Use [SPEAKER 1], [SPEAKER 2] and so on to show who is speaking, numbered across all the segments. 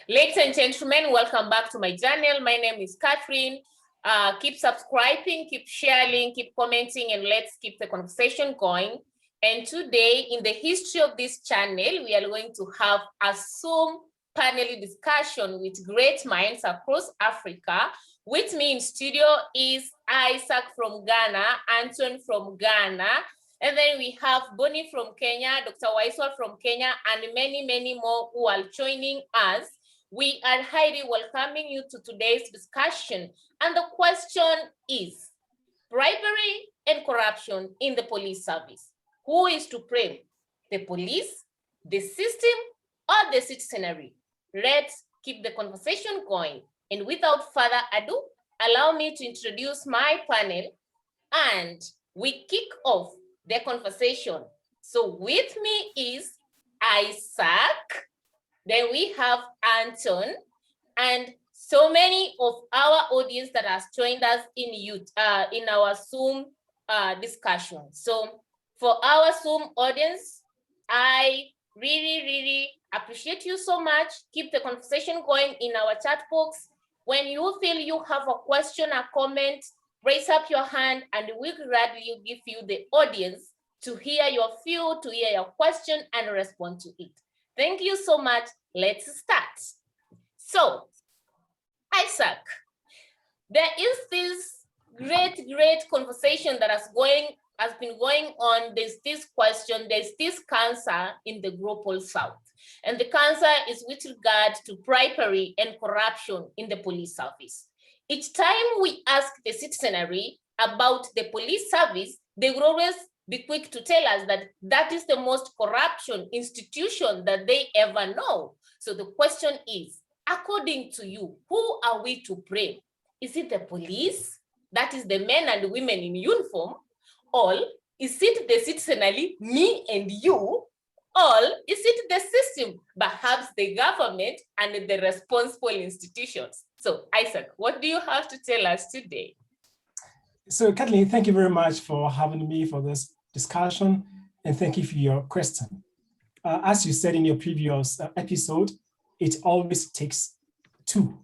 [SPEAKER 1] Ladies and gentlemen, welcome back to my channel. My name is Catherine. Keep subscribing, keep sharing, keep commenting, and let's keep the conversation going. And today, in the history of this channel, we are going to have a Zoom panel discussion with great minds across Africa. With me in studio is Isaac from Ghana, Anton from Ghana, and then we have Bonnie from Kenya, Dr. Waiswa from Kenya, and many, many more who are joining us. We are highly welcoming you to today's discussion. And the question is, bribery and corruption in the police service. Who is to blame? The police, the system, or the citizenry? Let's keep the conversation going. And without further ado, allow me to introduce my panel and we kick off the conversation. So with me is Isaac, then we have Anton, and so many of our audience that has joined us in our Zoom discussion. So for our Zoom audience, I really appreciate you so much. Keep the conversation going in our chat box. When you feel you have a question or comment, raise up your hand and we'll gladly give you the audience to hear your view, to hear your question and respond to it. Thank you so much. Let's start. So, Isaac, there is this great conversation that has been going on. There's this question, there's this cancer in the global south. And the cancer is with regard to bribery and corruption in the police service. Each time we ask the citizenry about the police service, they will always be quick to tell us that that is the most corruption institution that they ever know. So the question is, according to you, who are we to blame? Is it the police? That is the men and women in uniform? Or is it the citizenry, me and you? Or is it the system, perhaps the government and the responsible institutions? So Isaac, what do you have to tell us today?
[SPEAKER 2] So Kathleen, thank you very much for having me for this discussion, and thank you for your question. As you said in your previous episode, it always takes two.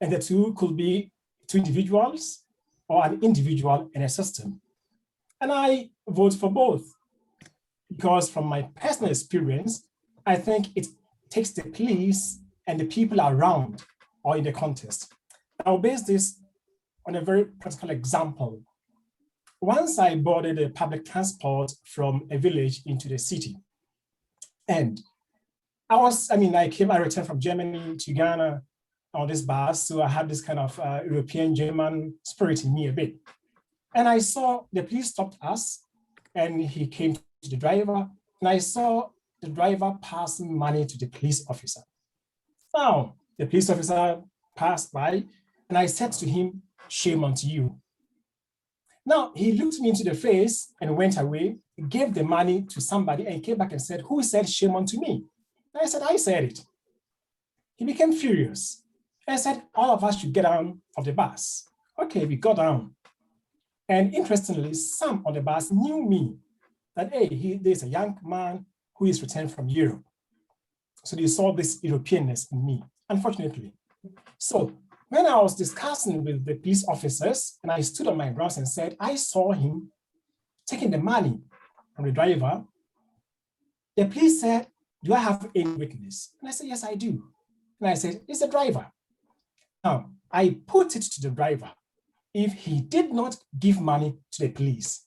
[SPEAKER 2] And the two could be two individuals or an individual and a system. And I vote for both because from my personal experience, I think it takes the police and the people around or in the context. I'll base this on a very practical example. Once I boarded a public transport from a village into the city, and I returned from Germany to Ghana on this bus, so I had this kind of European German spirit in me a bit. And I saw the police stopped us, and he came to the driver, and I saw the driver passing money to the police officer. Now, the police officer passed by, and I said to him, "Shame unto you." Now, he looked me into the face and went away, gave the money to somebody and came back and said, "Who said shame unto me?" And I said, "I said it." He became furious and said, "All of us should get down of the bus." Okay, we got down. And interestingly, some on the bus knew me that, hey, there's a young man who is returned from Europe. So they saw this Europeanness in me, unfortunately. So when I was discussing with the police officers and I stood on my grounds and said, I saw him taking the money from the driver, the police said, "Do I have any witness?" And I said, "Yes, I do." And I said, "It's the driver." Now, I put it to the driver if he did not give money to the police.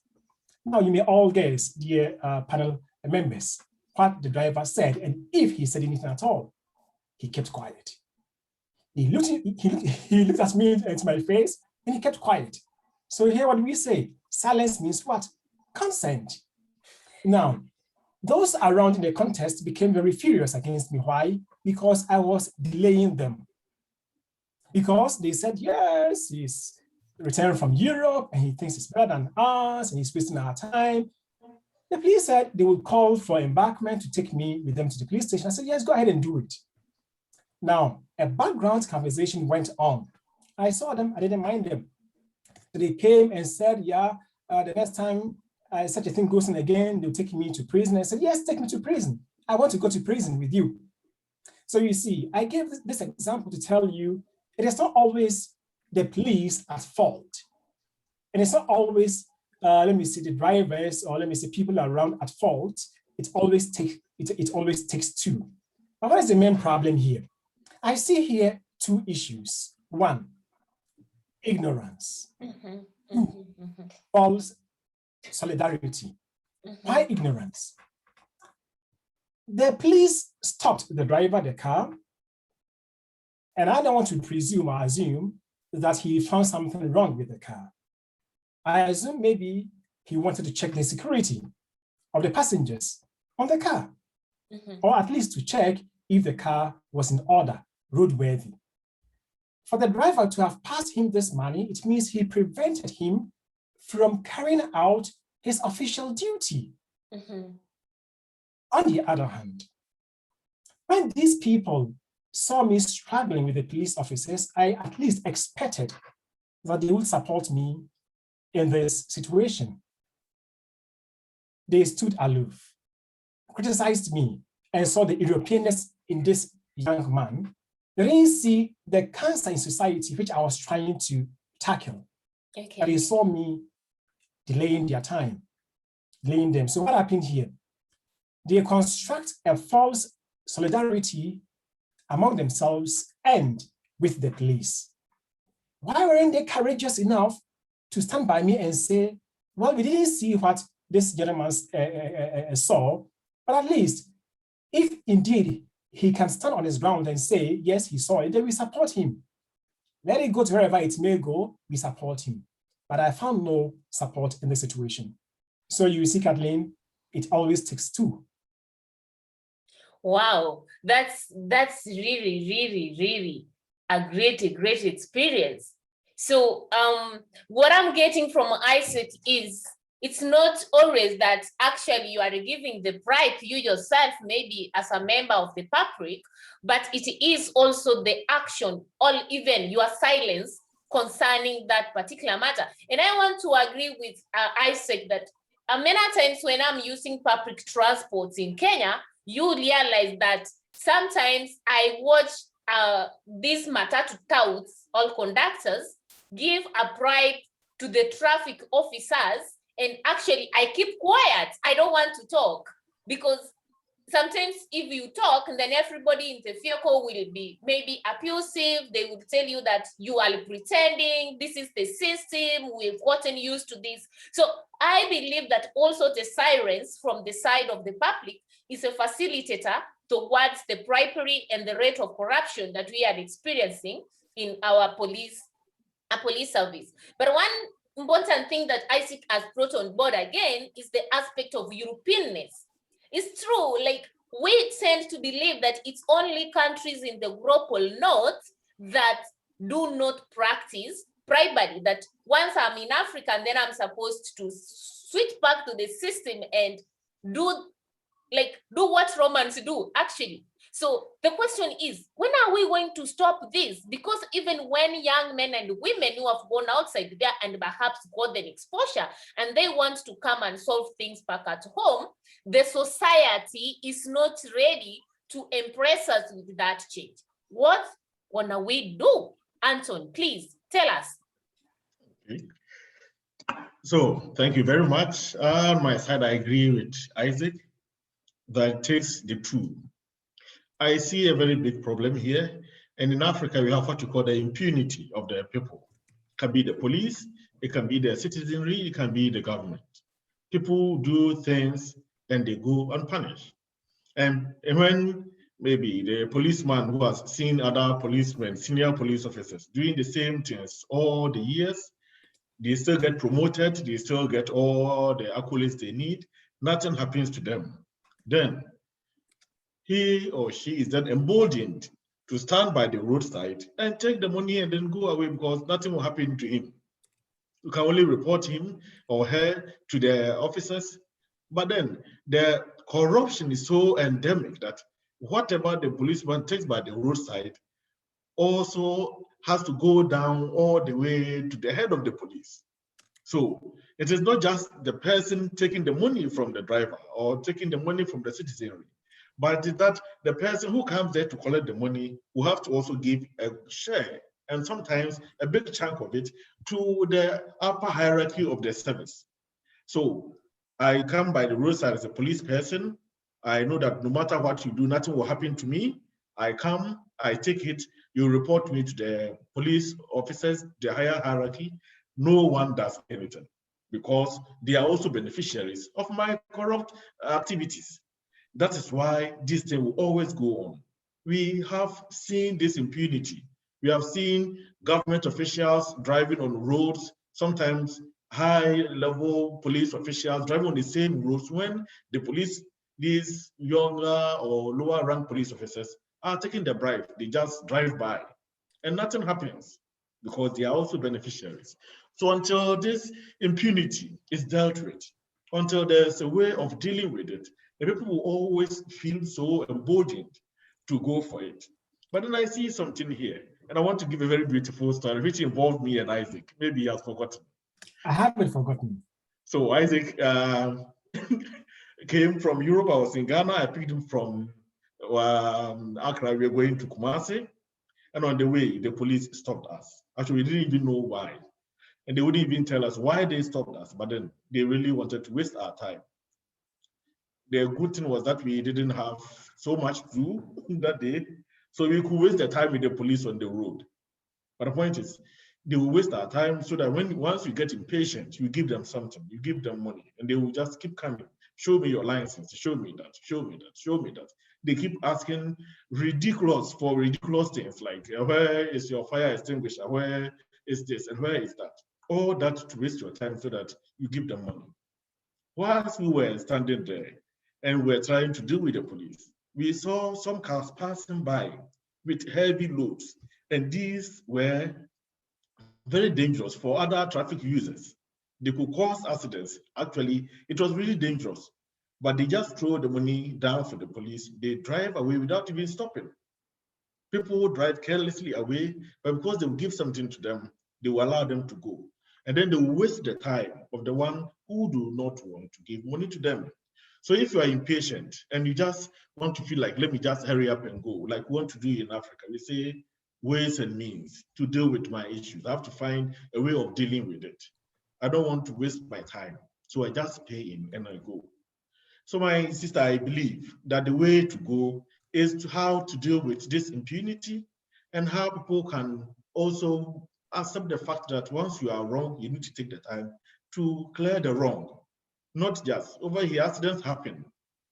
[SPEAKER 2] Now, you may all guess, dear panel members, what the driver said, and if he said anything at all. He kept quiet. He looked at me into my face and he kept quiet. So here what we say, silence means what? Consent. Now, those around in the contest became very furious against me. Why? Because I was delaying them. Because they said, yes, he's returned from Europe and he thinks he's better than us and he's wasting our time. The police said they would call for embarkment to take me with them to the police station. I said, yes, go ahead and do it. Now, a background conversation went on. I saw them, I didn't mind them. So they came and said, yeah, the next time such a thing goes on again, they'll take me to prison. I said, yes, take me to prison. I want to go to prison with you. So you see, I gave this example to tell you it is not always the police at fault. And it's not always, let me see, the drivers or let me say people around at fault. It always takes two. But what is the main problem here? I see here two issues. One, ignorance. Two, false solidarity. Why ignorance? The police stopped the driver of the car, and I don't want to presume or assume that he found something wrong with the car. I assume maybe he wanted to check the security of the passengers on the car, or at least to check if the car was in order, roadworthy. For the driver to have passed him this money, it means he prevented him from carrying out his official duty. On the other hand, when these people saw me struggling with the police officers, I at least expected that they would support me in this situation. They stood aloof, criticized me, and saw the Europeanness in this young man. They didn't see the cancer in society which I was trying to tackle. But they saw me delaying their time, delaying them. So what happened here? They construct a false solidarity among themselves and with the police. Why weren't they courageous enough to stand by me and say, well, we didn't see what this gentleman saw, but at least if indeed he can stand on his ground and say, yes, he saw it, then we support him. Let it go to wherever it may go, we support him. But I found no support in the situation. So you see, Kathleen, it always takes two.
[SPEAKER 1] Wow, that's really a great experience. So what I'm getting from Isaac is it's not always that actually you are giving the bribe you yourself, maybe as a member of the public, but it is also the action or even your silence concerning that particular matter. And I want to agree with Isaac that many times when I'm using public transport in Kenya, you realize that sometimes I watch these matatu touts or conductors give a bribe to the traffic officers, and actually I keep quiet. I don't want to talk because sometimes if you talk, then everybody in the vehicle will be maybe abusive. They will tell you that you are pretending, this is the system, we've gotten used to this. So I believe that also the silence from the side of the public is a facilitator towards the bribery and the rate of corruption that we are experiencing in our police service. But one important thing that Isaac has brought on board again is the aspect of Europeanness. It's true, like we tend to believe that it's only countries in the global north that do not practice bribery, that once I'm in Africa, then I'm supposed to switch back to the system and do what Romans do, actually. So the question is, when are we going to stop this? Because even when young men and women who have gone outside there and perhaps got an exposure and they want to come and solve things back at home, the society is not ready to impress us with that change. What gonna we do? Anton, please tell us.
[SPEAKER 3] Okay. So thank you very much. On my side, I agree with Isaac that it takes the two. I see a very big problem here. And in Africa, we have what you call the impunity of the people. It can be the police, it can be the citizenry, it can be the government. People do things and they go unpunished. And when maybe the policeman who has seen other policemen, senior police officers doing the same things all the years, they still get promoted, they still get all the accolades they need, nothing happens to them. Then he or she is then emboldened to stand by the roadside and take the money and then go away because nothing will happen to him. You can only report him or her to the officers. But then the corruption is so endemic that whatever the policeman takes by the roadside also has to go down all the way to the head of the police. So it is not just the person taking the money from the driver or taking the money from the citizenry, but that the person who comes there to collect the money will have to also give a share, and sometimes a big chunk of it, to the upper hierarchy of the service. So I come by the roadside as a police person. I know that no matter what you do, nothing will happen to me. I come, I take it, you report me to the police officers, the higher hierarchy. No one does anything because they are also beneficiaries of my corrupt activities. That is why this thing will always go on. We have seen this impunity. We have seen government officials driving on roads, sometimes high-level police officials driving on the same roads when the police, these younger or lower-ranked police officers, are taking the bribe. They just drive by, and nothing happens because they are also beneficiaries. So until this impunity is dealt with, until there's a way of dealing with it, the people will always feel so emboldened to go for it. But then I see something here, and I want to give a very beautiful story which involved me and Isaac. Maybe he has forgotten.
[SPEAKER 2] I haven't forgotten.
[SPEAKER 3] So Isaac came from Europe. I was in Ghana. I picked him from Accra. We were going to Kumasi. And on the way, the police stopped us. Actually, we didn't even know why. And they wouldn't even tell us why they stopped us. But then they really wanted to waste our time. The good thing was that we didn't have so much to do that day. So we could waste the time with the police on the road. But the point is, they will waste our time so that once you get impatient, you give them something, you give them money, and they will just keep coming. Show me your license, show me that, show me that, show me that. They keep asking ridiculous things like, where is your fire extinguisher? Where is this? And where is that? All that to waste your time so that you give them money. Whilst we were standing there and we were trying to deal with the police, we saw some cars passing by with heavy loads. And these were very dangerous for other traffic users. They could cause accidents. Actually, it was really dangerous. But they just throw the money down for the police. They drive away without even stopping. People drive carelessly away, but because they will give something to them, they will allow them to go. And then they will waste the time of the one who do not want to give money to them. So if you are impatient and you just want to feel like, let me just hurry up and go, like we want to do in Africa, we say ways and means to deal with my issues. I have to find a way of dealing with it. I don't want to waste my time. So I just pay in and I go. So my sister, I believe that the way to go is to how to deal with this impunity and how people can also accept the fact that once you are wrong, you need to take the time to clear the wrong. Not just over here, accidents happen.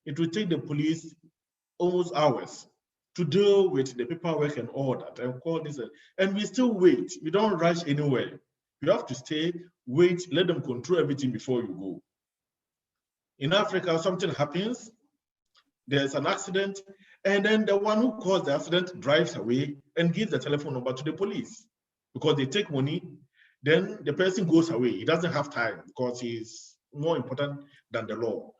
[SPEAKER 3] It will take the police almost hours to deal with the paperwork and all that and call this, and we still wait. We don't rush anywhere. You have to stay, wait, let them control everything before you go. In Africa, something happens, there's an accident, and then the one who caused the accident drives away and gives the telephone number to the police because they take money. Then the person goes away. He doesn't have time because he's more important than the law.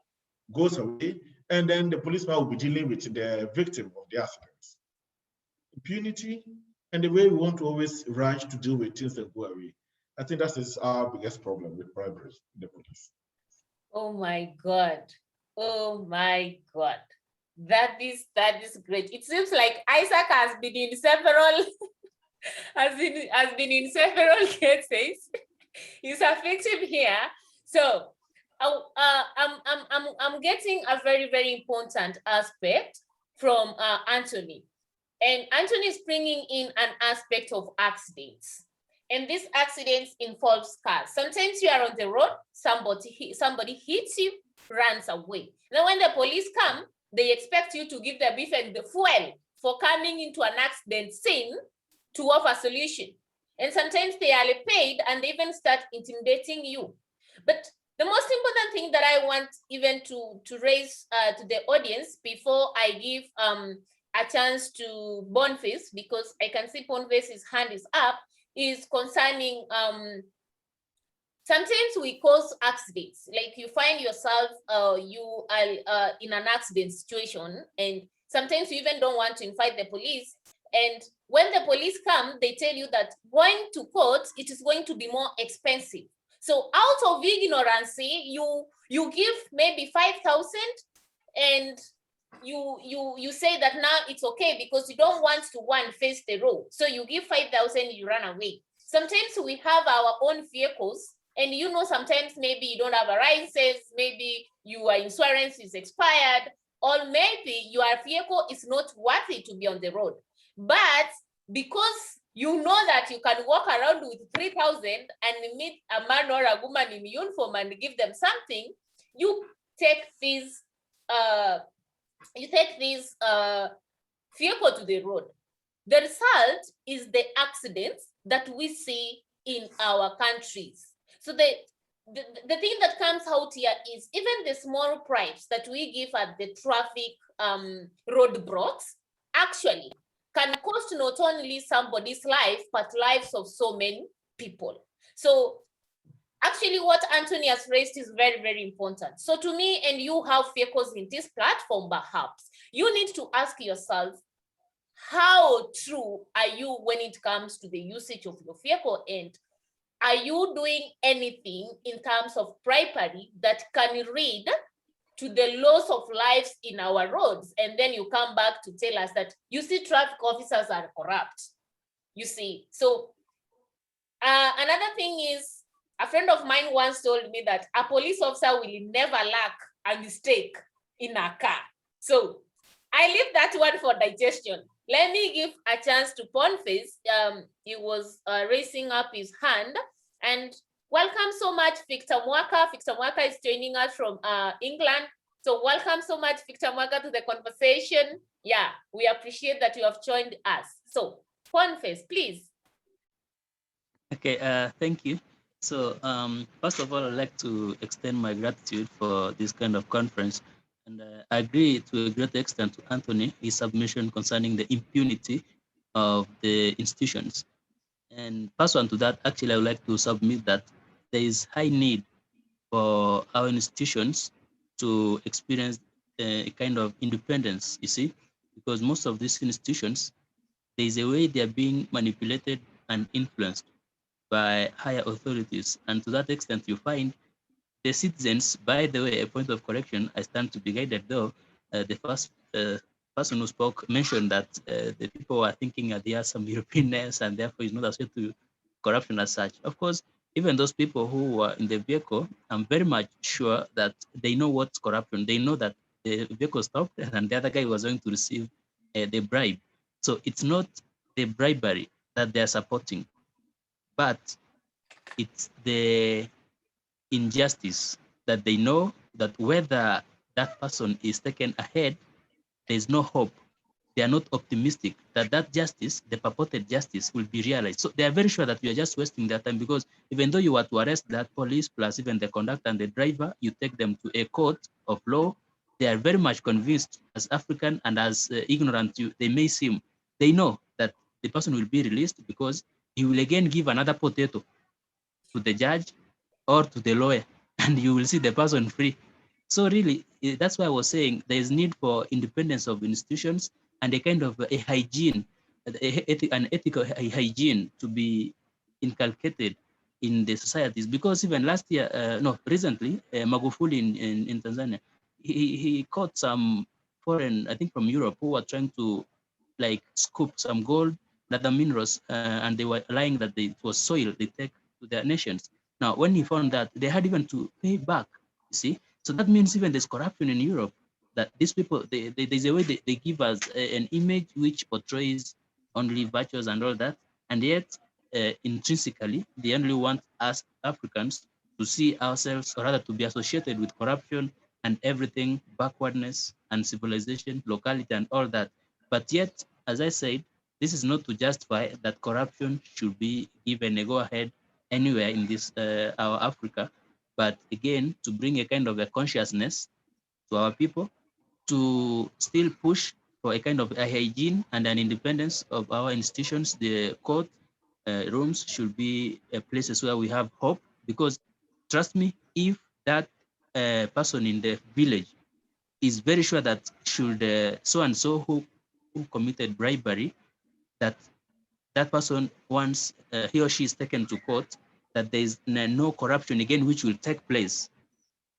[SPEAKER 3] Goes away, and then the policeman will be dealing with the victim of the accident. Impunity and the way we want to always rush to deal with things that go away. I think that is our biggest problem with bribery in the police.
[SPEAKER 1] Oh my God. Oh my God. That is great. It seems like Isaac has been in several has been in several cases. He's a victim here. So I'm getting a very, very important aspect from Anthony. And Anthony is bringing in an aspect of accidents. And this accident involves cars. Sometimes you are on the road, somebody hits you, runs away. Now when the police come, they expect you to give the beef and the fuel for coming into an accident scene to offer a solution. And sometimes they are paid and they even start intimidating you. But the most important thing that I want even to raise to the audience before I give a chance to Boniface, because I can see Boniface's hand is up, is concerning sometimes we cause accidents. Like you find yourself, you are in an accident situation, and sometimes you even don't want to invite the police. And when the police come, they tell you that going to court, it is going to be more expensive. So out of ignorance, you give maybe 5,000 and you say that now it's okay because you don't want to face the road. So you give 5,000, you run away. Sometimes we have our own vehicles, and sometimes maybe you don't have a license, maybe your insurance is expired, or maybe your vehicle is not worthy to be on the road. But because you know that you can walk around with 3,000 and meet a man or a woman in uniform and give them something, you take these vehicle to the road. The result is the accidents that we see in our countries. So the thing that comes out here is even the small price that we give at the traffic roadblocks actually can cost not only somebody's life, but lives of so many people. So actually what Anthony has raised is very, very important. So to me, and you have vehicles in this platform, perhaps, you need to ask yourself, how true are you when it comes to the usage of your vehicle? And are you doing anything in terms of bribery that can lead to the loss of lives in our roads? And then you come back to tell us that, you see, traffic officers are corrupt. You see, so another thing is, a friend of mine once told me that a police officer will never lack a mistake in a car. So I leave that one for digestion. Let me give a chance to Ponface. He was raising up his hand. And welcome so much, Victor Mwaka. Victor Mwaka is joining us from England. So welcome so much, Victor Mwaka, to the conversation. Yeah, we appreciate that you have joined us. So Ponface, please.
[SPEAKER 4] Okay, thank you. So first of all, I'd like to extend my gratitude for this kind of conference. And I agree to a great extent to Anthony, his submission concerning the impunity of the institutions. And pursuant to that, actually, I would like to submit that there is high need for our institutions to experience a kind of independence, you see, because most of these institutions, there is a way they are being manipulated and influenced by higher authorities. And to that extent, you find the citizens, by the way, a point of correction, I stand to be guided though, the first person who spoke mentioned that the people are thinking that there are some Europeanness and therefore is not associated to corruption as such. Of course, even those people who were in the vehicle, I'm very much sure that they know what's corruption. They know that the vehicle stopped and the other guy was going to receive the bribe. So it's not the bribery that they're supporting, but it's the injustice that they know that whether that person is taken ahead, there's no hope. They are not optimistic that that justice, the purported justice, will be realized. So they are very sure that you are just wasting their time, because even though you were to arrest that police plus even the conductor and the driver, you take them to a court of law, they are very much convinced, as African and as ignorant they may seem, they know that the person will be released because he will again give another potato to the judge or to the lawyer, and you will see the person free. So really, that's why I was saying there is need for independence of institutions and a kind of a hygiene, an ethical hygiene to be inculcated in the societies. Because even last year, recently, Magufuli in Tanzania, he caught some foreign, I think from Europe, who were trying to like scoop some gold, other minerals, and they were lying that it was soil they take to their nations. Now, when he found that, they had even to pay back, you see? So that means even there's corruption in Europe, that these people, there's a way they give us an image which portrays only virtues and all that, and yet intrinsically, they only want us Africans to see ourselves, or rather to be associated with corruption and everything, backwardness and civilization, locality and all that. But yet, as I said, this is not to justify that corruption should be given a go-ahead anywhere in this our Africa, but again, to bring a kind of a consciousness to our people, to still push for a kind of a hygiene and an independence of our institutions. The court rooms should be places where we have hope, because trust me, if that person in the village is very sure that should so-and-so who committed bribery, that that person, once he or she is taken to court, that there is no corruption again which will take place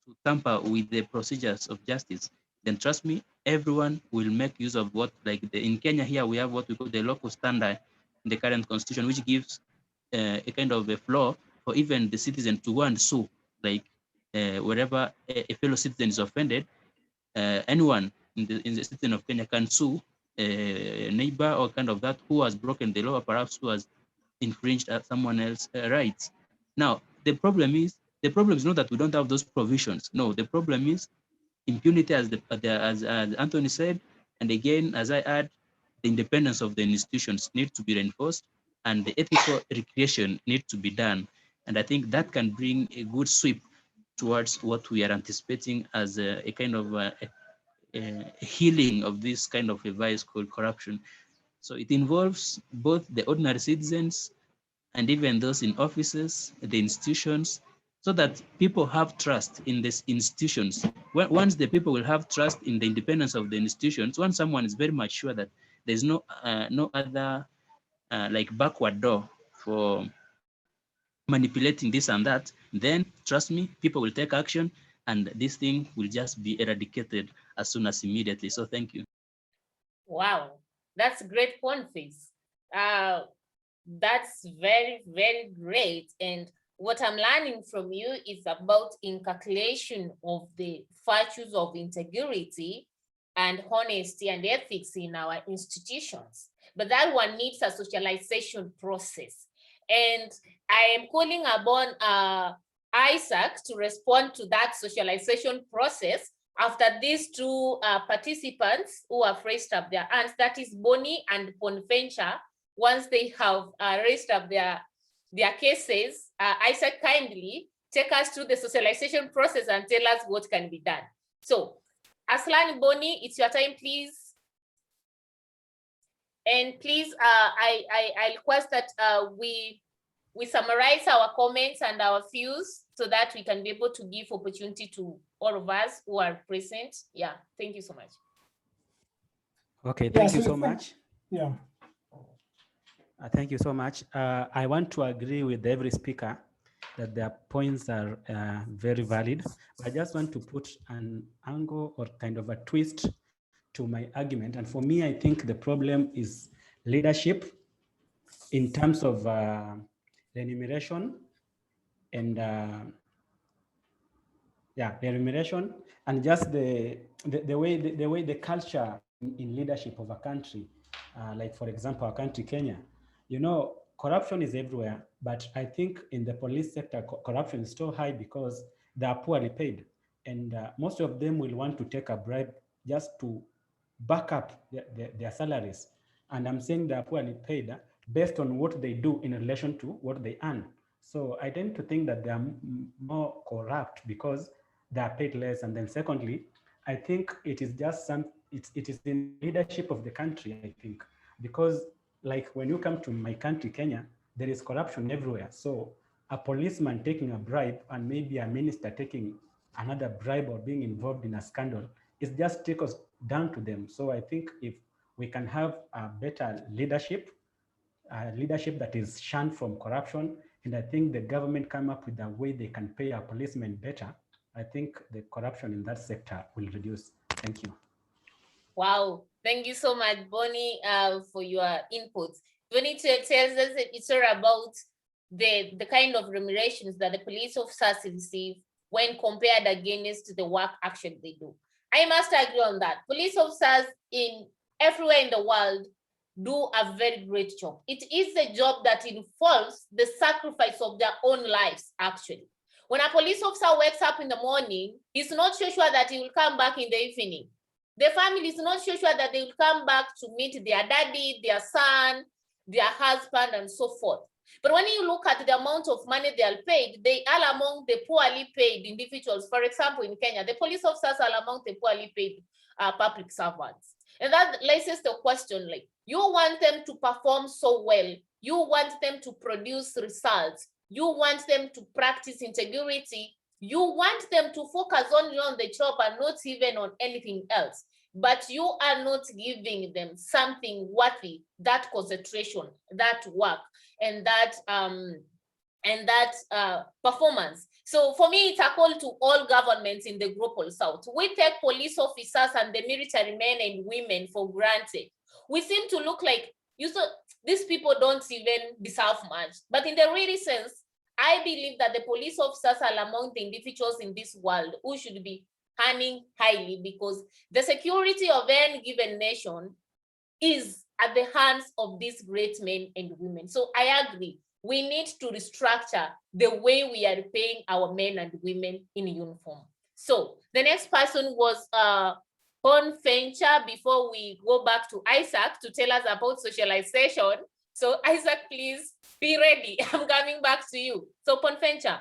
[SPEAKER 4] to tamper with the procedures of justice, then trust me, everyone will make use of what, like in Kenya here, we have what we call the local standard in the current constitution, which gives a kind of a floor for even the citizen to go and sue, like wherever a fellow citizen is offended, anyone in the citizen of Kenya can sue a neighbor or kind of that who has broken the law, or perhaps who has infringed someone else's rights. Now, the problem is not that we don't have those provisions. No, the problem is impunity, as Anthony said, and again, as I add, the independence of the institutions need to be reinforced, and the ethical recreation need to be done. And I think that can bring a good sweep towards what we are anticipating as a kind of a healing of this kind of a vice called corruption. So it involves both the ordinary citizens and even those in offices, the institutions, so that people have trust in these institutions. Once the people will have trust in the independence of the institutions, once someone is very much sure that there's no other like backward door for manipulating this and that, then trust me, people will take action, and this thing will just be eradicated as soon as immediately. So thank you.
[SPEAKER 1] Wow, that's great, Boniface. That's very, very great. And what I'm learning from you is about inculcation of the virtues of integrity and honesty and ethics in our institutions. But that one needs a socialization process. And I am calling upon Isaac to respond to that socialization process after these two participants who have raised up their hands, that is Bonnie and Bonventure. Once they have raised up their cases, Isaac, kindly take us through the socialization process and tell us what can be done. So, Aslan, Bonnie, it's your time, please. And please, I request that we summarize our comments and our views so that we can be able to give opportunity to all of us who are present. Yeah, thank you so much.
[SPEAKER 5] Okay, thank you so much.
[SPEAKER 2] Yeah.
[SPEAKER 5] Thank you so much. I want to agree with every speaker that their points are very valid. I just want to put an angle or kind of a twist to my argument. And for me, I think the problem is leadership in terms of remuneration and remuneration, and just the way the culture in leadership of a country, like for example, our country, Kenya, you know, corruption is everywhere, but I think in the police sector, corruption is so high because they are poorly paid. And most of them will want to take a bribe just to back up their salaries. And I'm saying they are poorly paid based on what they do in relation to what they earn. So I tend to think that they are more corrupt because they are paid less. And then secondly, I think it is just it is in leadership of the country, I think, because like when you come to my country, Kenya, there is corruption everywhere. So a policeman taking a bribe and maybe a minister taking another bribe or being involved in a scandal, it just takes us down to them. So I think if we can have a better leadership that is shunned from corruption, and I think the government come up with a way they can pay our policemen better, I think the corruption in that sector will reduce. Thank you.
[SPEAKER 1] Wow, thank you so much, Bonnie, for your inputs. Bonnie tells us it's all about the kind of remunerations that the police officers receive when compared against the work actually they do. I must agree on that. Police officers everywhere in the world do a very great job. It is a job that involves the sacrifice of their own lives, actually. When a police officer wakes up in the morning, he's not so sure that he will come back in the evening. The family is not so sure that they will come back to meet their daddy, their son, their husband, and so forth. But when you look at the amount of money they are paid, they are among the poorly paid individuals. For example, in Kenya, the police officers are among the poorly paid public servants. And that raises the question, like, you want them to perform so well. You want them to produce results. You want them to practice integrity. You want them to focus only on the job and not even on anything else. But you are not giving them something worthy, that concentration, that work, and that performance. So for me, it's a call to all governments in the Global South. We take police officers and the military men and women for granted. We seem to look like, these people don't even deserve much. But in the real sense, I believe that the police officers are among the individuals in this world who should be earning highly, because the security of any given nation is at the hands of these great men and women. So I agree. We need to restructure the way we are paying our men and women in uniform. So the next person was Bonventure, before we go back to Isaac to tell us about socialization. So Isaac, please be ready. I'm coming back to you. So Bonventure.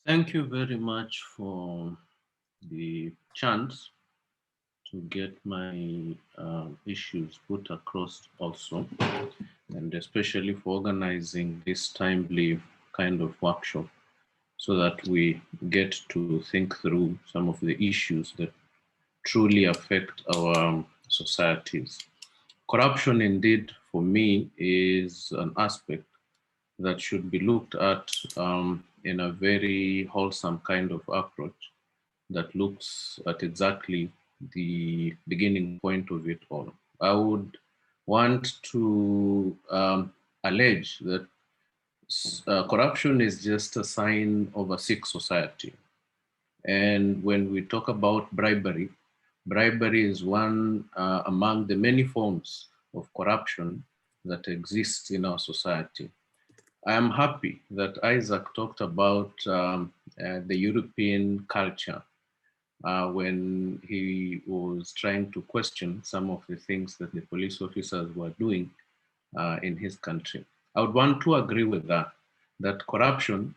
[SPEAKER 6] Thank you very much for the chance to get my issues put across also, and especially for organizing this timely kind of workshop so that we get to think through some of the issues that truly affect our societies. Corruption, indeed, for me, is an aspect that should be looked at in a very wholesome kind of approach that looks at exactly the beginning point of it all. I would want to allege that corruption is just a sign of a sick society. And when we talk about bribery, bribery is one among the many forms of corruption that exists in our society. I am happy that Isaac talked about the European culture when he was trying to question some of the things that the police officers were doing in his country. I would want to agree with that, that corruption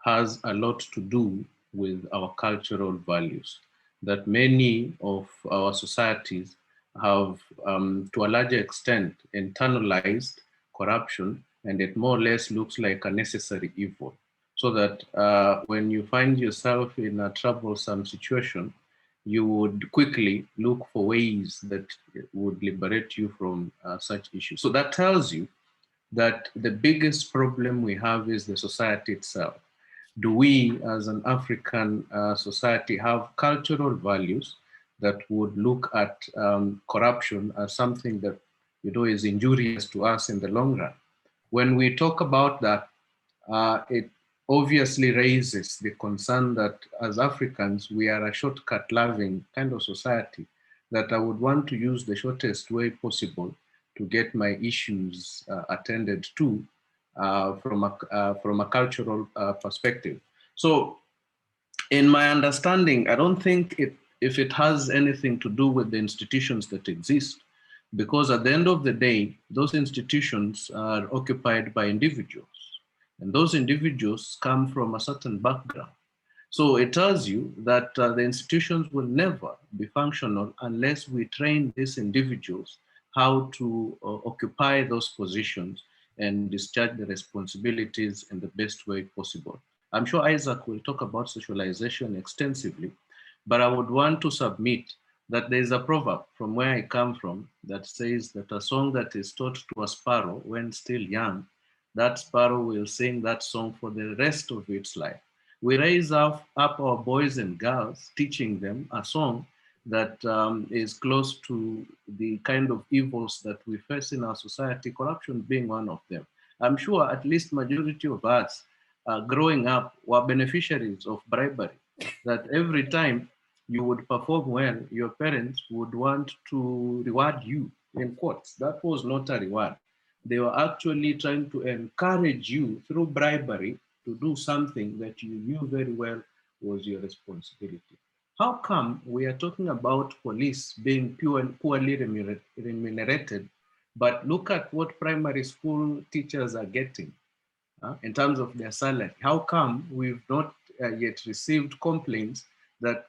[SPEAKER 6] has a lot to do with our cultural values, that many of our societies have, to a larger extent, internalized corruption, and it more or less looks like a necessary evil. So that when you find yourself in a troublesome situation, you would quickly look for ways that would liberate you from such issues. So that tells you that the biggest problem we have is the society itself. Do we, as an African society, have cultural values that would look at corruption as something that is injurious to us in the long run? When we talk about that, it obviously raises the concern that as Africans, we are a shortcut-loving kind of society, that I would want to use the shortest way possible to get my issues attended to from a cultural perspective. So in my understanding, I don't think if it has anything to do with the institutions that exist, because at the end of the day, those institutions are occupied by individuals. And those individuals come from a certain background. So it tells you that the institutions will never be functional unless we train these individuals how to occupy those positions and discharge the responsibilities in the best way possible. I'm sure Isaac will talk about socialization extensively, but I would want to submit that there is a proverb from where I come from that says that a song that is taught to a sparrow when still young, that sparrow will sing that song for the rest of its life. We raise up our boys and girls, teaching them a song that is close to the kind of evils that we face in our society, corruption being one of them. I'm sure at least majority of us growing up were beneficiaries of bribery, that every time you would perform well, your parents would want to reward you, in quotes. That was not a reward. They were actually trying to encourage you through bribery to do something that you knew very well was your responsibility. How come we are talking about police being poorly remunerated, but look at what primary school teachers are getting in terms of their salary? How come we've not yet received complaints that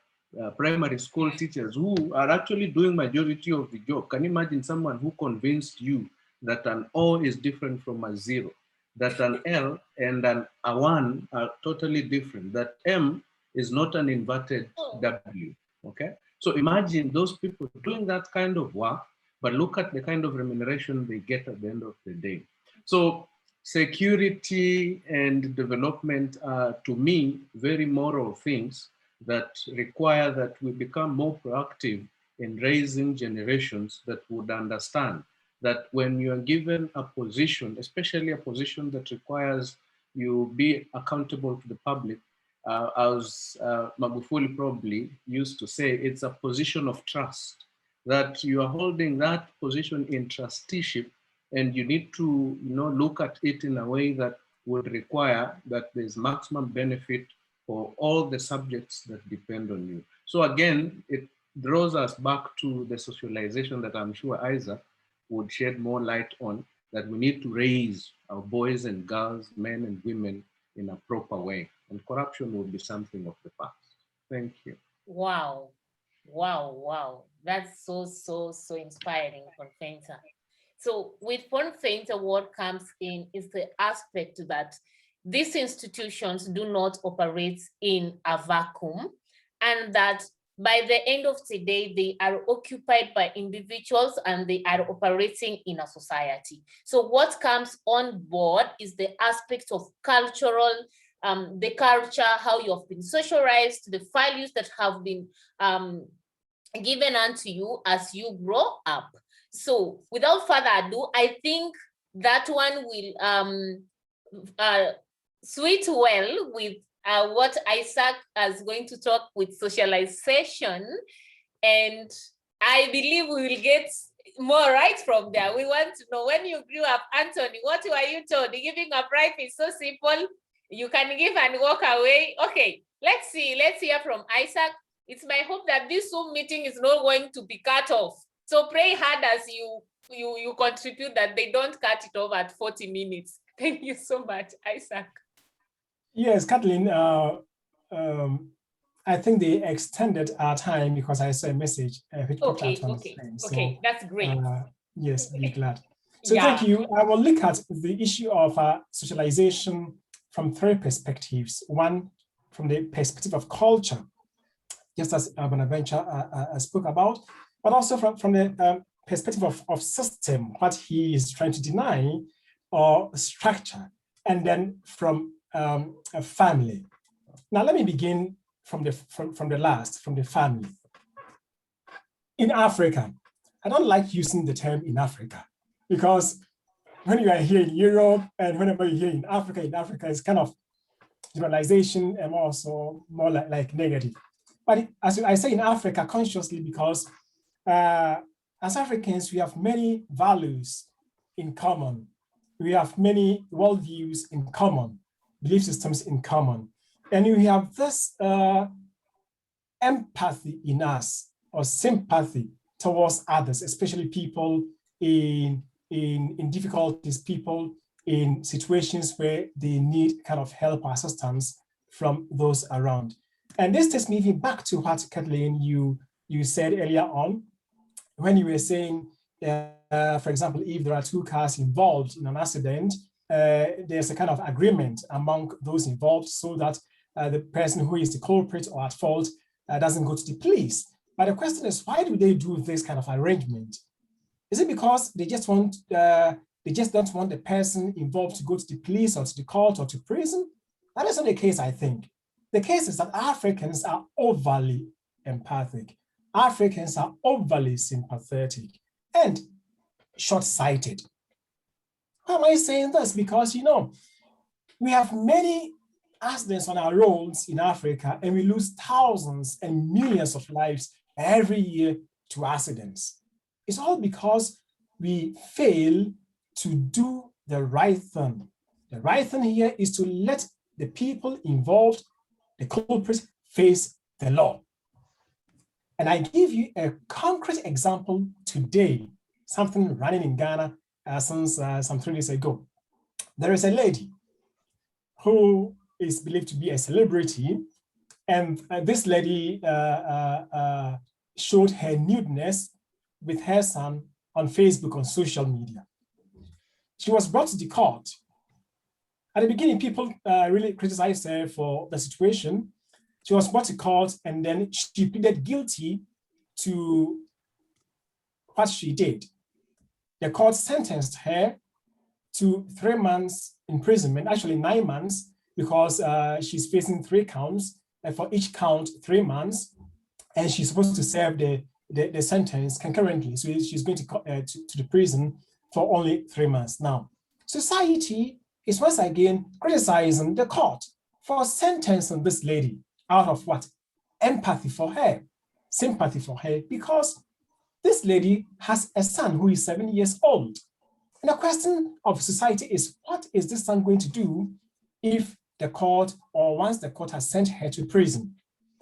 [SPEAKER 6] primary school teachers who are actually doing majority of the job? Can you imagine someone who convinced you that an O is different from a 0, that an L and a 1 are totally different, that M is not an inverted W, okay? So imagine those people doing that kind of work, but look at the kind of remuneration they get at the end of the day. So security and development are, to me, very moral things that require that we become more proactive in raising generations that would understand that when you are given a position, especially a position that requires you be accountable to the public, as Magufuli probably used to say, it's a position of trust, that you are holding that position in trusteeship, and you need to look at it in a way that would require that there's maximum benefit for all the subjects that depend on you. So again, it draws us back to the socialization that I'm sure Isaac would shed more light on, that we need to raise our boys and girls, men and women in a proper way. And corruption will be something of the past. Thank you.
[SPEAKER 1] Wow. Wow, wow. That's so inspiring, Bonfenta. So with Bonfenta, what comes in is the aspect that these institutions do not operate in a vacuum, and that by the end of the day, they are occupied by individuals and they are operating in a society. So what comes on board is the aspect of cultural, the culture, how you have been socialized, the values that have been given unto you as you grow up. So without further ado, I think that one will suit well with what Isaac is going to talk with socialization. And I believe we will get more right from there. We want to know, when you grew up, Anthony, what were you told? Giving up right is so simple. You can give and walk away. Okay, let's hear from Isaac. It's my hope that this Zoom meeting is not going to be cut off. So pray hard as you contribute that they don't cut it off at 40 minutes. Thank you so much, Isaac.
[SPEAKER 2] Yes, Kathleen, I think they extended our time because I saw a message which popped out on the screen. So,
[SPEAKER 1] okay, that's great.
[SPEAKER 2] Yes, be glad. So
[SPEAKER 1] Yeah.
[SPEAKER 2] Thank you. I will look at the issue of socialization from three perspectives. One, from the perspective of culture, just as Bonaventure spoke about, but also from the perspective of system, what he is trying to deny, or structure, and then from a family. Now, let me begin from the last, from the family. In Africa, I don't like using the term in Africa, because when you are here in Europe and whenever you're here in Africa it's kind of generalization and also more like negative. But as I say in Africa consciously, because as Africans, we have many values in common. We have many worldviews in common, belief systems in common. And we have this empathy in us, or sympathy towards others, especially people in difficulties, people in situations where they need kind of help or assistance from those around. And this takes me even back to what, Kathleen, you said earlier on, when you were saying, for example, if there are two cars involved in an accident, there's a kind of agreement among those involved so that the person who is the culprit or at fault doesn't go to the police. But the question is, why do they do this kind of arrangement? Is it because they just want, they just don't want the person involved to go to the police or to the court or to prison? That is not the case, I think. The case is that Africans are overly empathic. Africans are overly sympathetic and short-sighted. Why am I saying this? Because, we have many accidents on our roads in Africa, and we lose thousands and millions of lives every year to accidents. It's all because we fail to do the right thing. The right thing here is to let the people involved, the culprits, face the law. And I give you a concrete example today, something running in Ghana since some 3 days ago. There is a lady who is believed to be a celebrity, and this lady showed her nudeness with her son on Facebook, on social media. She was brought to the court. At the beginning, people really criticized her for the situation. She was brought to court, and then she pleaded guilty to what she did. The court sentenced her to 3 months imprisonment, actually 9 months, because she's facing 3 counts, and for each count 3 months, and she's supposed to serve the sentence concurrently. So she's going to the prison for only 3 months. Now, society is once again criticizing the court for sentencing this lady out of what? Empathy for her, sympathy for her, because this lady has a son who is 7 years old. And the question of society is, what is this son going to do if the court, or once the court has sent her to prison?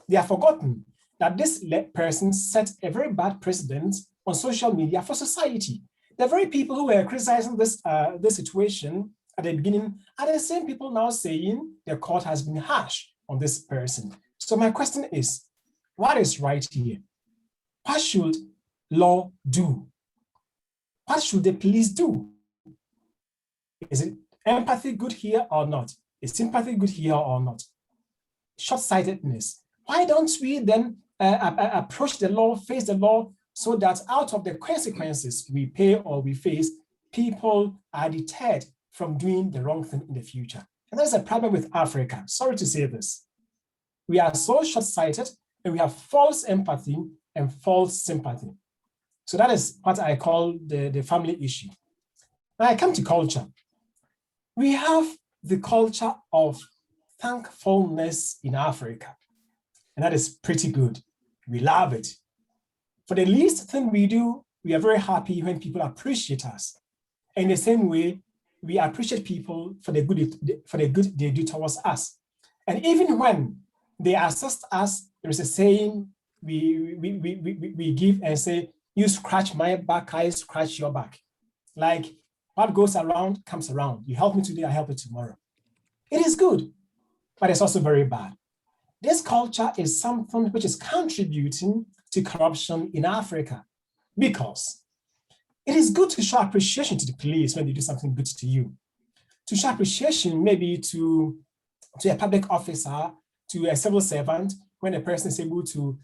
[SPEAKER 2] They have forgotten that this person set a very bad precedent on social media for society. The very people who were criticizing this situation at the beginning are the same people now saying the court has been harsh on this person. So my question is, what is right here? What should law do? What should the police do? Is it empathy good here or not? Is sympathy good here or not? Short-sightedness. Why don't we then approach the law, face the law, so that out of the consequences we pay or we face, people are deterred from doing the wrong thing in the future? And that's a problem with Africa. Sorry to say this. We are so short-sighted, and we have false empathy and false sympathy. So that is what I call the family issue. Now I come to culture. We have the culture of thankfulness in Africa, and that is pretty good. We love it. For the least thing we do, we are very happy when people appreciate us. In the same way, we appreciate people for the good they do towards us. And even when they assist us, there is a saying we give and say, you scratch my back, I scratch your back. Like, what goes around comes around. You help me today, I help you tomorrow. It is good, but it's also very bad. This culture is something which is contributing to corruption in Africa, because it is good to show appreciation to the police when they do something good to you. To show appreciation maybe to a public officer, to a civil servant, when a person is able to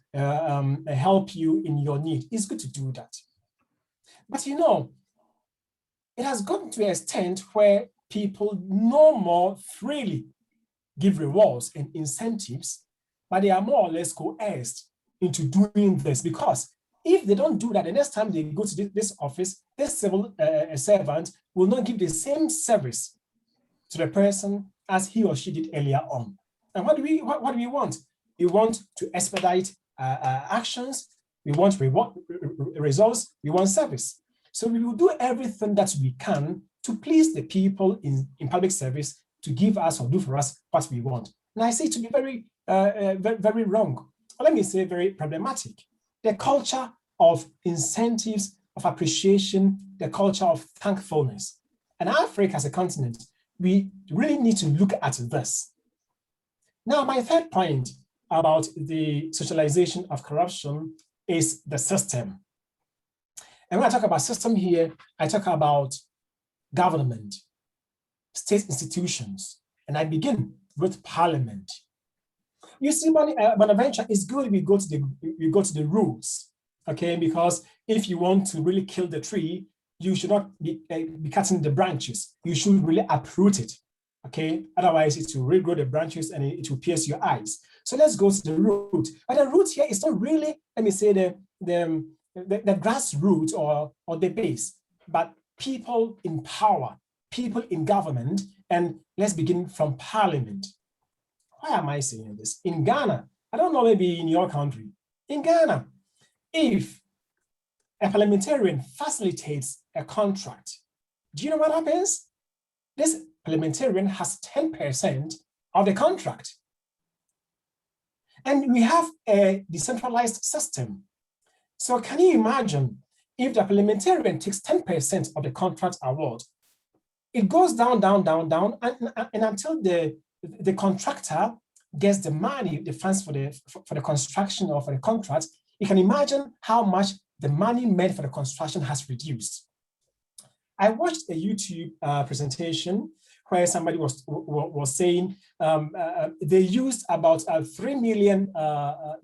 [SPEAKER 2] help you in your need. It's good to do that. But you know, it has gotten to an extent where people no more freely give rewards and incentives, but they are more or less coerced into doing this, because if they don't do that, the next time they go to this office, this civil servant will not give the same service to the person as he or she did earlier on. And what do we want? We want to expedite actions. We want results. We want service. So we will do everything that we can to please the people in public service to give us or do for us what we want. And I say to be very, very wrong. Or let me say very problematic. The culture of incentives, of appreciation, the culture of thankfulness. And Africa as a continent, we really need to look at this. Now, my third point about the socialization of corruption is the system. And when I talk about system here, I talk about government, state institutions, and I begin with parliament. You see, Bonaventure, it's good we go to the roots, okay? Because if you want to really kill the tree, you should not be cutting the branches. You should really uproot it, okay? Otherwise, it will regrow the branches and it will pierce your eyes. So let's go to the root. But the root here is not really, let me say, the grassroots or the base, but people in power, people in government, and let's begin from parliament. Why am I saying this? In Ghana, I don't know, maybe in your country, in Ghana, if a parliamentarian facilitates a contract, do you know what happens? This parliamentarian has 10% of the contract. And we have a decentralized system. So can you imagine if the parliamentarian takes 10% of the contract award, it goes down, and until the contractor gets the money, the funds for the construction or for the contract, you can imagine how much the money meant for the construction has reduced. I watched a YouTube presentation where somebody was saying they used about $3 million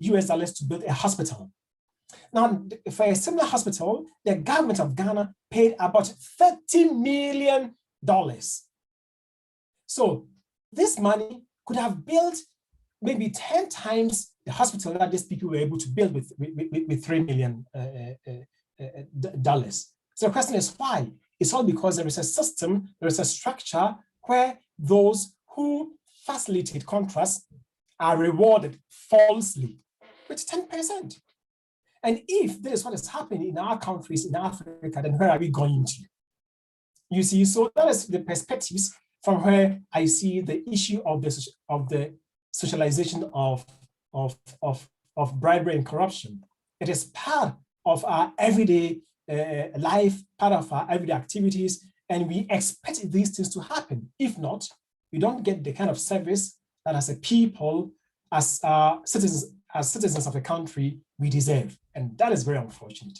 [SPEAKER 2] US to build a hospital. Now, for a similar hospital, the government of Ghana paid about $30 million So this money could have built maybe 10 times the hospital that these people were able to build with $3 million. So the question is why? It's all because there is a system, there is a structure where those who facilitate contracts are rewarded falsely with 10%. And if this is what is happening in our countries in Africa, then where are we going to? You see, so that is the perspectives from where I see the issue of the socialization of bribery and corruption. It is part of our everyday life, part of our everyday activities, and we expect these things to happen. If not, we don't get the kind of service that as a people, as citizens of the country, we deserve. And that is very unfortunate.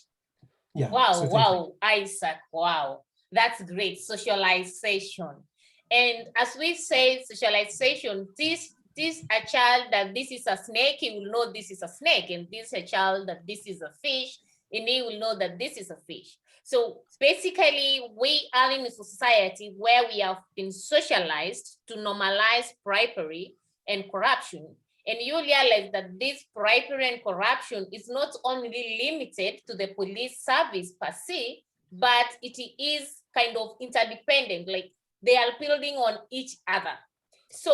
[SPEAKER 2] Yeah.
[SPEAKER 1] Wow,
[SPEAKER 2] so
[SPEAKER 1] wow, Isaac, wow. That's great, socialization. And as we say, socialization, this a child that this is a snake, he will know this is a snake, and this a child that this is a fish, and he will know that this is a fish. So basically, we are in a society where we have been socialized to normalize bribery and corruption. And you realize that this bribery and corruption is not only limited to the police service per se, but it is kind of interdependent, like they are building on each other. So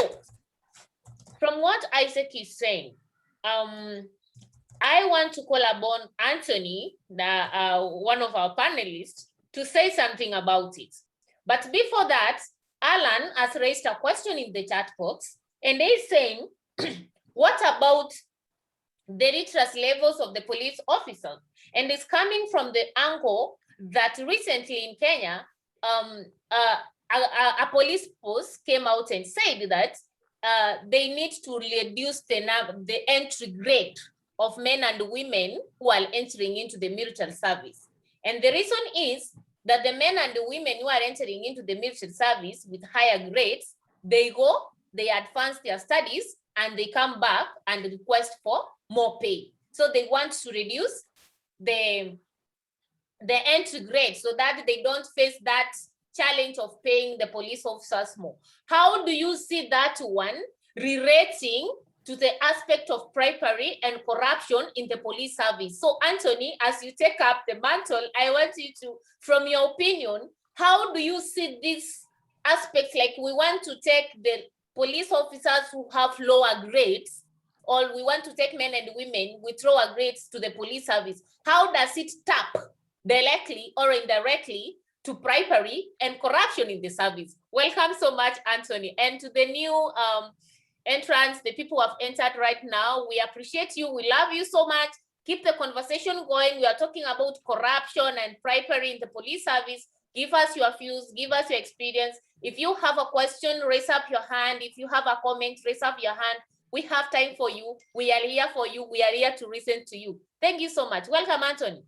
[SPEAKER 1] from what Isaac is saying, I want to call upon Anthony, one of our panelists, to say something about it. But before that, Alan has raised a question in the chat box, and he's saying, what about the literacy levels of the police officers? And it's coming from the angle that recently in Kenya, a police post came out and said that they need to reduce the entry grade of men and women who are entering into the military service. And the reason is that the men and the women who are entering into the military service with higher grades, they go, they advance their studies, and they come back and request for more pay. So they want to reduce the entry grade so that they don't face that challenge of paying the police officers more. How do you see that one relating to the aspect of bribery and corruption in the police service? So Anthony, as you take up the mantle, I want you to, from your opinion, how do you see these aspects? Like we want to take the police officers who have lower grades, or we want to take men and women with lower grades to the police service. How does it tap directly or indirectly to bribery and corruption in the service? Welcome so much, Anthony. And to the new entrants, the people who have entered right now, we appreciate you. We love you so much. Keep the conversation going. We are talking about corruption and bribery in the police service. Give us your views, give us your experience. If you have a question, raise up your hand. If you have a comment, raise up your hand. We have time for you. We are here for you. We are here to listen to you. Thank you so much. Welcome, Anthony.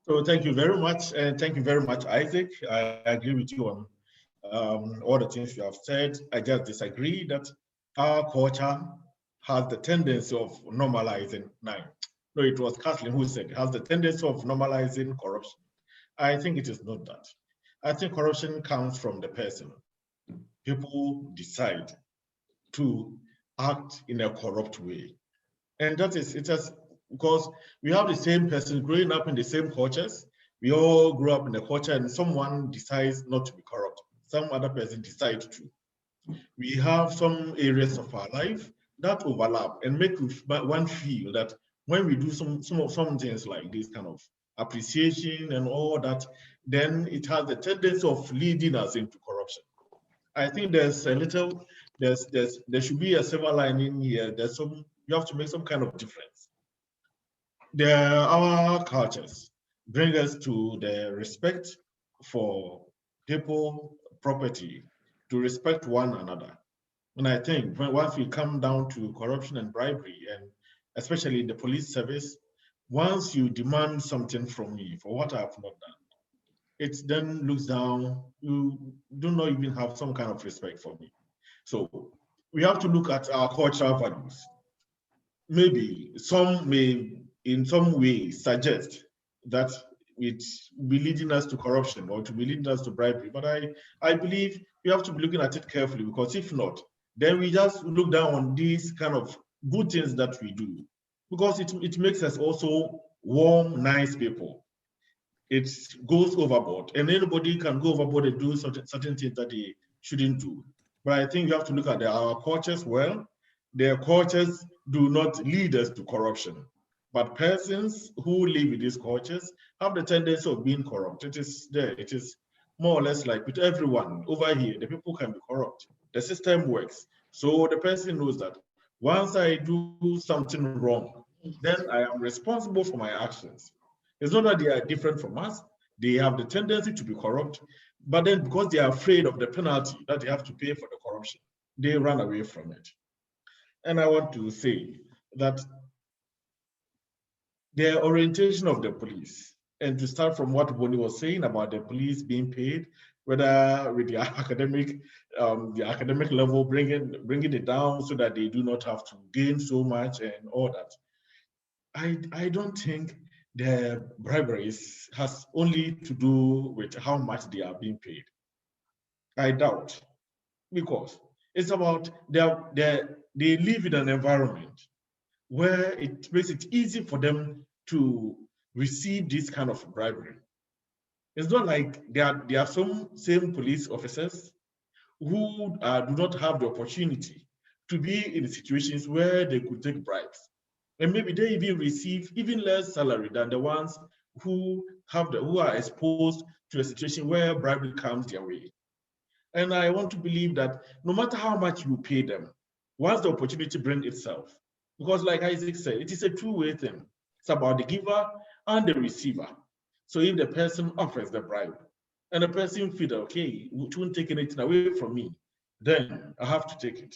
[SPEAKER 3] So thank you very much. And thank you very much, Isaac. I agree with you on all the things you have said. I just disagree that our culture has the tendency of normalizing. No, it was Kathleen who said, has the tendency of normalizing corruption. I think it is not that. I think corruption comes from the person. People decide to act in a corrupt way. And that is, it has, because we have the same person growing up in the same cultures. We all grew up in a culture and someone decides not to be corrupt. Some other person decides to. We have some areas of our life that overlap and make one feel that when we do some things like this kind of appreciation and all that, then it has the tendency of leading us into corruption. I think there's a little, there should be a silver lining here. You have to make some kind of difference. Our cultures bring us to the respect for people, property, to respect one another. And I think once we come down to corruption and bribery, and especially in the police service, once you demand something from me for what I have not done, it then looks down, you do not even have some kind of respect for me. So we have to look at our cultural values. Maybe some may in some way suggest that it be leading us to corruption or to be leading us to bribery. But I believe we have to be looking at it carefully, because if not, then we just look down on these kind of good things that we do, because it makes us also warm, nice people. It goes overboard, and anybody can go overboard and do certain things that they shouldn't do. But I think you have to look at our cultures well. Their cultures do not lead us to corruption. But persons who live in these cultures have the tendency of being corrupt. It is there. It is more or less like with everyone over here, the people can be corrupt. The system works. So the person knows that once I do something wrong, then I am responsible for my actions. It's not that they are different from us. They have the tendency to be corrupt, but then because they are afraid of the penalty that they have to pay for the corruption, they run away from it. And I want to say that the orientation of the police, and to start from what Boni was saying about the police being paid, whether with the academic level, bringing it down so that they do not have to gain so much and all that. I don't think the briberies has only to do with how much they are being paid. I doubt, because it's about they live in an environment where it makes it easy for them to receive this kind of bribery. It's not like there are some same police officers who do not have the opportunity to be in situations where they could take bribes. And maybe they even receive even less salary than the ones who are exposed to a situation where bribery comes their way. And I want to believe that no matter how much you pay them, once the opportunity brings itself, because like Isaac said, it is a two-way thing. It's about the giver and the receiver. So if the person offers the bribe and the person feels, okay, it won't take anything away from me, then I have to take it.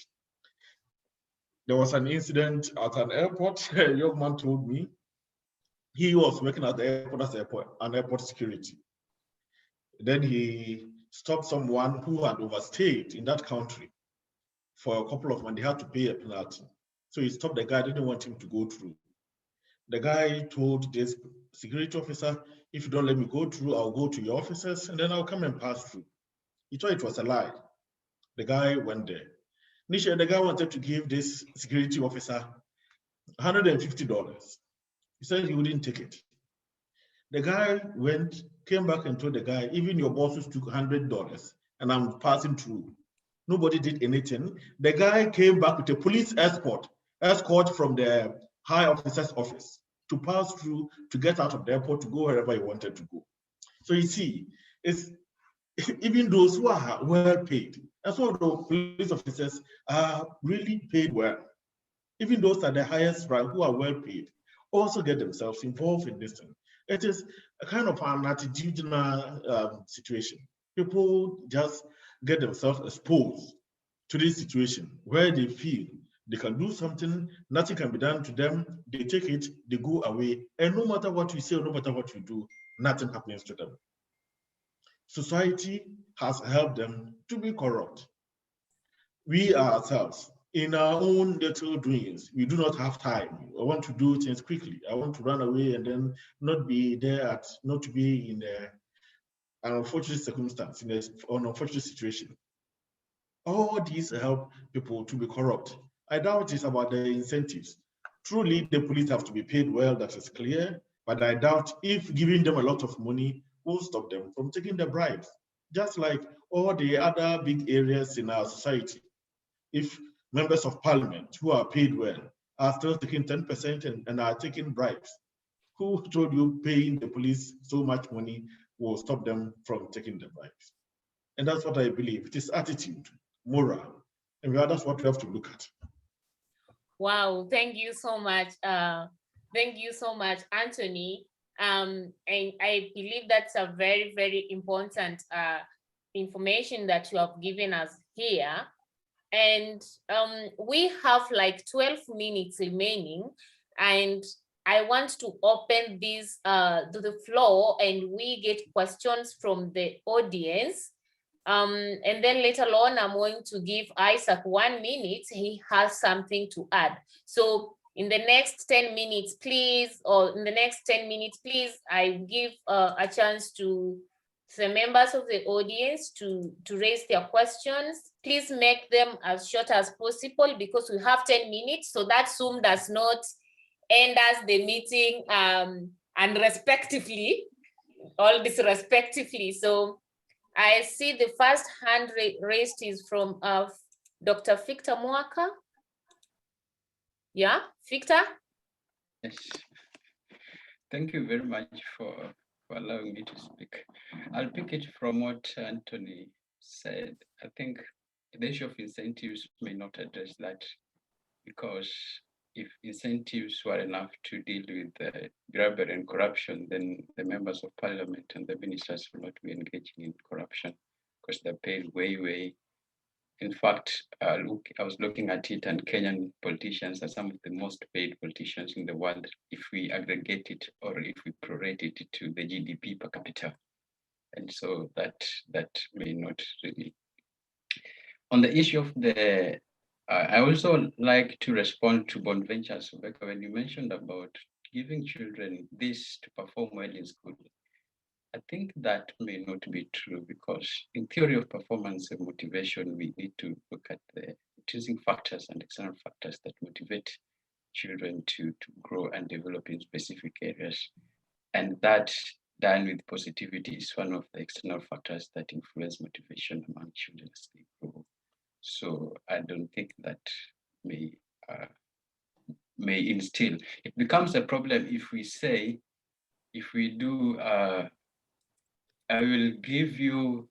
[SPEAKER 3] There was an incident at an airport. A young man told me he was working at the airport as an airport security. Then he stopped someone who had overstayed in that country for a couple of months. They had to pay a penalty. So he stopped the guy, didn't want him to go through. The guy told this security officer, if you don't let me go through, I'll go to your offices and then I'll come and pass through. He thought it was a lie. The guy went there. Initially, the guy wanted to give this security officer $150. He said he wouldn't take it. The guy came back and told the guy, even your bosses took $100 and I'm passing through. Nobody did anything. The guy came back with a police escort from the high officer's office to pass through, to get out of the airport, to go wherever he wanted to go. So you see, it's even those who are well paid, and some of the police officers are really paid well. Even those at the highest rank who are well paid also get themselves involved in this thing. It is a kind of an attitudinal situation. People just get themselves exposed to this situation where they feel they can do something, nothing can be done to them, they take it, they go away, and no matter what you say or no matter what you do, nothing happens to them. Society has helped them to be corrupt. We ourselves, in our own little doings, we do not have time. I want to do things quickly. I want to run away and then not be there, not to be in an unfortunate circumstance, in an unfortunate situation. All these help people to be corrupt. I doubt it's about the incentives. Truly, the police have to be paid well, that is clear, but I doubt if giving them a lot of money will stop them from taking the bribes, just like all the other big areas in our society. If members of parliament who are paid well are still taking 10% and are taking bribes, who told you paying the police so much money will stop them from taking the bribes? And that's what I believe. It is attitude, moral, and that's what we have to look at.
[SPEAKER 1] Wow, thank you so much. Thank you so much, Anthony. And I believe that's a very, very important information that you have given us here. And we have like 12 minutes remaining, and I want to open this to the floor and we get questions from the audience. And then later on, I'm going to give Isaac 1 minute. He has something to add. So in the next 10 minutes, please, or in the next 10 minutes, please, I give a chance to the members of the audience to raise their questions. Please make them as short as possible because we have 10 minutes, so that Zoom does not end us the meeting unrespectively, all disrespectively. So I see the first hand raised is from Dr. Victor Mwaka. Yeah, Victor?
[SPEAKER 7] Yes. Thank you very much for allowing me to speak. I'll pick it from what Anthony said. I think the issue of incentives may not address that, because if incentives were enough to deal with bribery and corruption, then the members of parliament and the ministers will not be engaging in corruption, because they're paid way. In fact, I was looking at it, and Kenyan politicians are some of the most paid politicians in the world if we aggregate it or if we prorate it to the GDP per capita. And so that may not really. On the issue of the, I also like to respond to Bonventure Subeka when you mentioned about giving children this to perform well in school. I think that may not be true, because in theory of performance and motivation, we need to look at the intrinsic factors and external factors that motivate children to grow and develop in specific areas. And that, done with positivity, is one of the external factors that influence motivation among children as they grow. So I don't think that may instill. It becomes a problem if we say, if we do, I will give you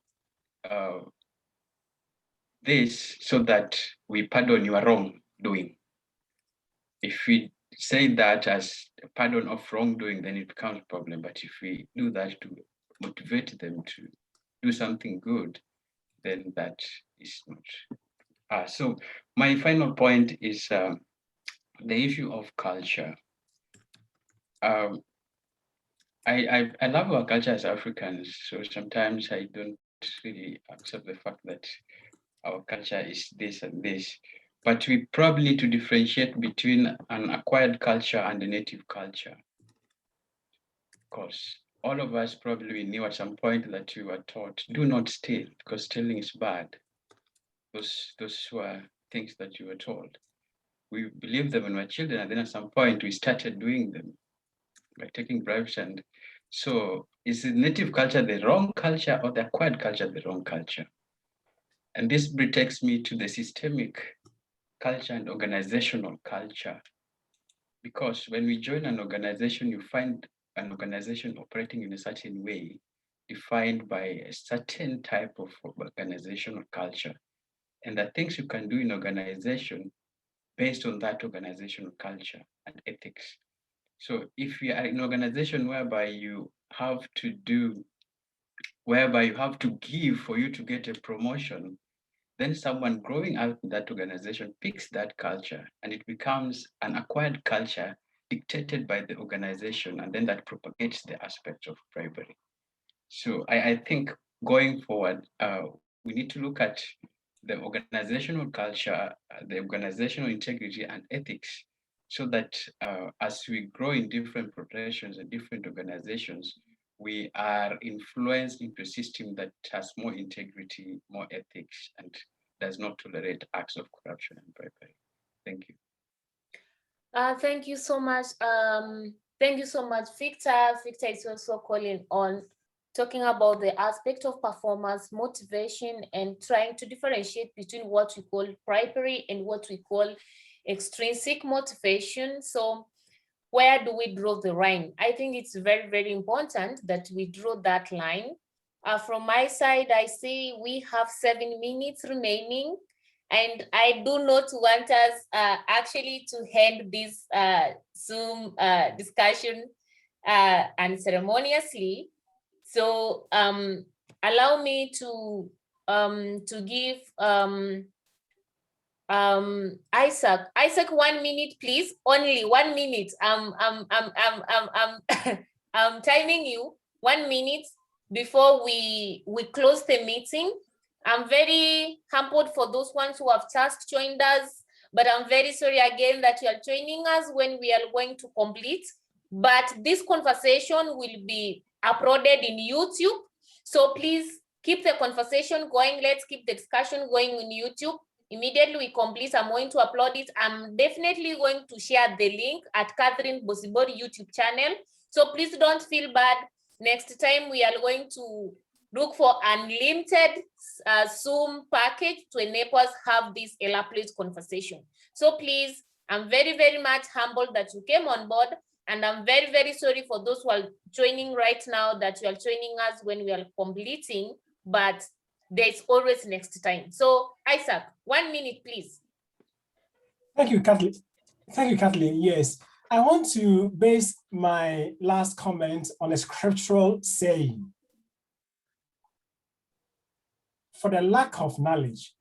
[SPEAKER 7] this so that we pardon your wrongdoing. If we say that as a pardon of wrongdoing, then it becomes a problem. But if we do that to motivate them to do something good, then that is not. So my final point is the issue of culture. I love our culture as Africans, so sometimes I don't really accept the fact that our culture is this and this, but we probably need to differentiate between an acquired culture and a native culture. Because all of us probably knew at some point that we were taught, do not steal, because stealing is bad. Those were things that you were told. We believed them when we were children, and then at some point we started doing them by taking bribes. And so is the native culture the wrong culture, or the acquired culture the wrong culture? And this takes me to the systemic culture and organizational culture. Because when we join an organization, you find an organization operating in a certain way, defined by a certain type of organizational culture. And the things you can do in organization based on that organizational culture and ethics. So if you are in an organization whereby you have to give for you to get a promotion, then someone growing up in that organization picks that culture, and it becomes an acquired culture dictated by the organization, and then that propagates the aspect of bribery. So I think going forward, we need to look at the organizational culture, the organizational integrity and ethics, so that as we grow in different professions and different organizations, we are influenced into a system that has more integrity, more ethics, and does not tolerate acts of corruption and bribery. Thank you.
[SPEAKER 1] Thank you so much. Thank you so much, Victor. Victor is also calling on talking about the aspect of performance, motivation, and trying to differentiate between what we call bribery and what we call extrinsic motivation. So where do we draw the line? I think it's very, very important that we draw that line. From my side, I see we have 7 minutes remaining, and I do not want us actually to end this Zoom discussion unceremoniously. So allow me to give Isaac 1 minute, please. Only 1 minute. I'm timing you 1 minute before we close the meeting. I'm very humbled for those ones who have just joined us. But I'm very sorry again that you are joining us when we are going to complete. But this conversation will be uploaded in YouTube. So please keep the conversation going. Let's keep the discussion going on YouTube. Immediately we complete, I'm going to upload it. I'm definitely going to share the link at Catherine Bosibori YouTube channel. So please don't feel bad. Next time we are going to look for unlimited Zoom package to enable us have this elaborate conversation. So please, I'm very, very much humbled that you came on board. And I'm very, very sorry for those who are joining right now that you are joining us when we are completing, but there's always next time. So Isaac, 1 minute, please.
[SPEAKER 2] Thank you, Kathleen. Thank you, Kathleen. Yes, I want to base my last comment on a scriptural saying. For the lack of knowledge,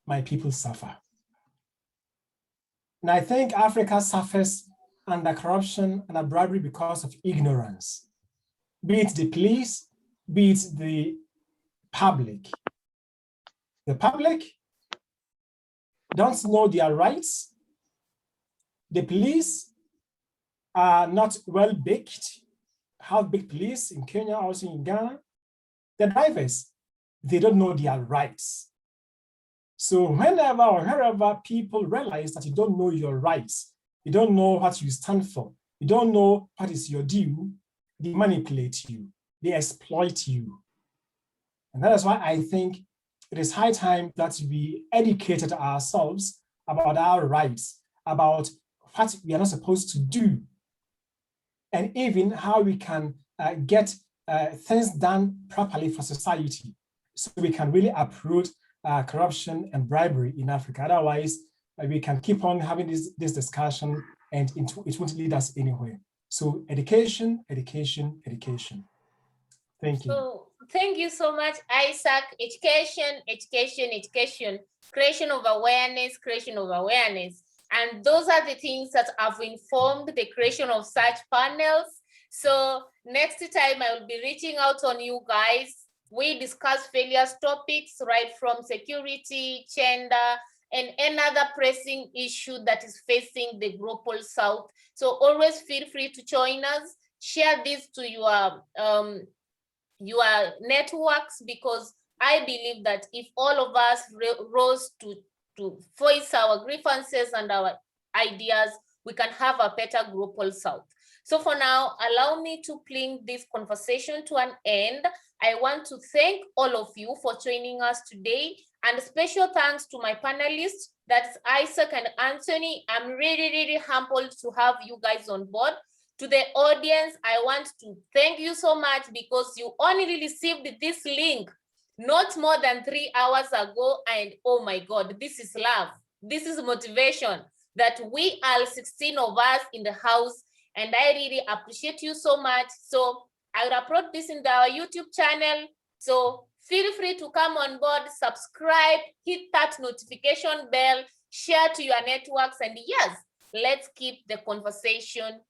[SPEAKER 2] my people suffer. And I think Africa suffers under corruption and bribery because of ignorance, be it the police, be it the public. The public don't know their rights. The police are not well baked, have big police in Kenya, also in Ghana. The drivers, they don't know their rights. So whenever or wherever people realize that you don't know your rights, you don't know what you stand for, you don't know what is your due, they manipulate you, they exploit you. And that is why I think it is high time that we educated ourselves about our rights, about what we are not supposed to do, and even how we can get things done properly for society, so we can really uproot corruption and bribery in Africa. Otherwise, we can keep on having this discussion and it won't lead us anywhere. So education, education, education. Thank you.
[SPEAKER 1] So thank you so much, Isaac. Education, education, education, creation of awareness, creation of awareness. And those are the things that have informed the creation of such panels. So next time I will be reaching out on you guys. We discuss various topics, right from security, gender, and another pressing issue that is facing the global south. So always feel free to join us. Share this to your networks, because I believe that if all of us rose to voice our grievances and our ideas, we can have a better global south. So for now, allow me to bring this conversation to an end. I want to thank all of you for joining us today, and special thanks to my panelists, that's Isaac and Anthony. I'm really, really humbled to have you guys on board. To the audience, I want to thank you so much, because you only received this link not more than 3 hours ago, and oh my God, this is love. This is motivation that we are 16 of us in the house, and I really appreciate you so much. So I will upload this in our YouTube channel. So feel free to come on board, subscribe, hit that notification bell, share to your networks, and yes, let's keep the conversation